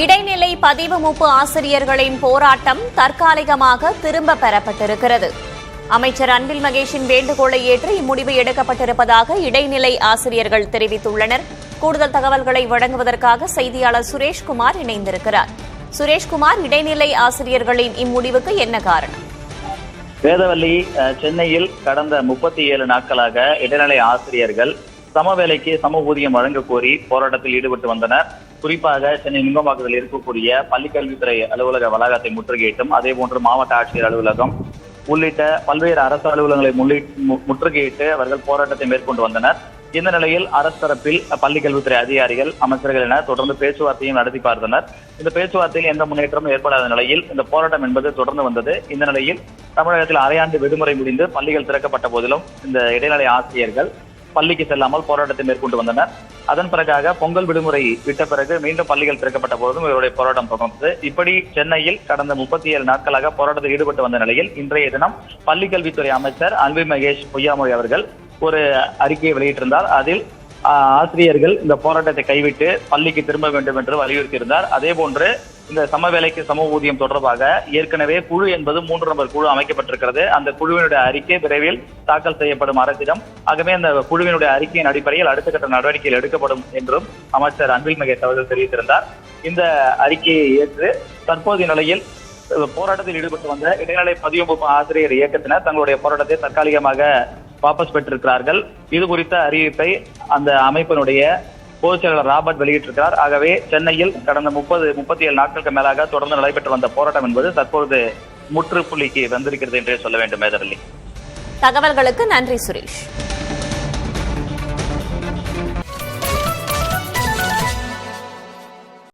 இடைநிலை பதிவு மூப்பு ஆசிரியர்களின் போராட்டம் தற்காலிகமாக திரும்ப பெறப்பட்டிருக்கிறது. அமைச்சர் அன்பில் மகேஷின் வேண்டுகோளை ஏற்று இம்முடிவு எடுக்கப்பட்டிருப்பதாக இடைநிலை ஆசிரியர்கள் தெரிவித்துள்ளனர். கூடுதல் தகவல்களை வழங்குவதற்காக செய்தியாளர் சுரேஷ்குமார் இணைந்திருக்கிறார். சுரேஷ்குமார், இடைநிலை ஆசிரியர்களின் இம்முடிவுக்கு என்ன காரணம்? வேதவல்லி, சென்னையில் கடந்த 37 நாட்களாக இடைநிலை ஆசிரியர்கள் சமவேலைக்கு சம ஊதியம் வழங்க கோரி போராட்டத்தில் ஈடுபட்டு வந்தனர். குறிப்பாக சென்னை நுங்கம்பாக்கத்தில் இருக்கக்கூடிய பள்ளிக்கல்வித்துறை அலுவலக வளாகத்தை முற்றுகையிட்டும், அதே போன்று மாவட்ட ஆட்சியர் அலுவலகம் உள்ளிட்ட பல்வேறு அரசு அலுவலகங்களை முற்றுகையிட்டு அவர்கள் போராட்டத்தை மேற்கொண்டு வந்தனர். இந்த நிலையில் அரசு தரப்பில் பள்ளிக்கல்வித்துறை அதிகாரிகள், அமைச்சர்கள் என தொடர்ந்து பேச்சுவார்த்தையும் நடத்தி பார்த்தனர். இந்த பேச்சுவார்த்தையில் எந்த முன்னேற்றமும் ஏற்படாத நிலையில் இந்த போராட்டம் என்பது தொடர்ந்து வந்தது. இந்த நிலையில் தமிழகத்தில் அரையாண்டு விடுமுறை முடிந்து பள்ளிகள் திறக்கப்பட்ட போதிலும் இந்த இடைநிலை ஆசிரியர்கள் பள்ளிக்கு செல்லாமல் போராட்டத்தை மேற்கொண்டு வந்தனர். அதன் பிறகாக பொங்கல் விடுமுறை விட்ட பிறகு மீண்டும் பள்ளிகள் திறக்கப்பட்ட போதும் இவருடைய போராட்டம் தொடர்ந்தது. இப்படி சென்னையில் கடந்த 37 நாட்களாக போராட்டத்தில் ஈடுபட்டு வந்த நிலையில் இன்றைய தினம் பள்ளிக்கல்வித்துறை அமைச்சர் அன்பில் மகேஷ் பொய்யாமொழி அவர்கள் ஒரு அறிக்கையை வெளியிட்டிருந்தார். அதில் ஆசிரியர்கள் இந்த போராட்டத்தை கைவிட்டு பள்ளிக்கு திரும்ப வேண்டும் என்று வலியுறுத்தியிருந்தார். அதே போன்று இந்த சமவேலைக்கு சம ஊதியம் தொடர்பாக ஏற்கனவே குழு என்பது 3 நபர் குழு அமைக்கப்பட்டிருக்கிறது. அந்த குழுவினுடைய அறிக்கை விரைவில் தாக்கல் செய்யப்படும் அரசிடம். ஆகவே அந்த குழுவினுடைய அறிக்கையின் அடிப்படையில் அடுத்த கட்ட நடவடிக்கைகள் எடுக்கப்படும் என்றும் அமைச்சர் அன்பில் மகேஷ் அவர்கள் தெரிவித்திருந்தார். இந்த அறிக்கையை ஏற்று தற்போதைய நிலையில் போராட்டத்தில் ஈடுபட்டு வந்த இடைநிலை பதிவு ஆசிரியர் இயக்கத்தினர் தங்களுடைய போராட்டத்தை தற்காலிகமாக வாபஸ் பெற்றிருக்கிறார்கள். இது குறித்த அறிவிப்பை அந்த அமைப்பினுடைய பொதுச் செயலாளர் ராபர்ட் வெளியிட்டிருக்கிறார். ஆகவே சென்னையில் கடந்த 37 நாட்களுக்கு மேலாக தொடர்ந்து நடைபெற்று வந்த போராட்டம் என்பது தற்பொழுது முற்றுப்புள்ளிக்கு வந்திருக்கிறது என்றே சொல்ல வேண்டும். மேதவல்லி, தகவல்களுக்கு நன்றி சுரேஷ்.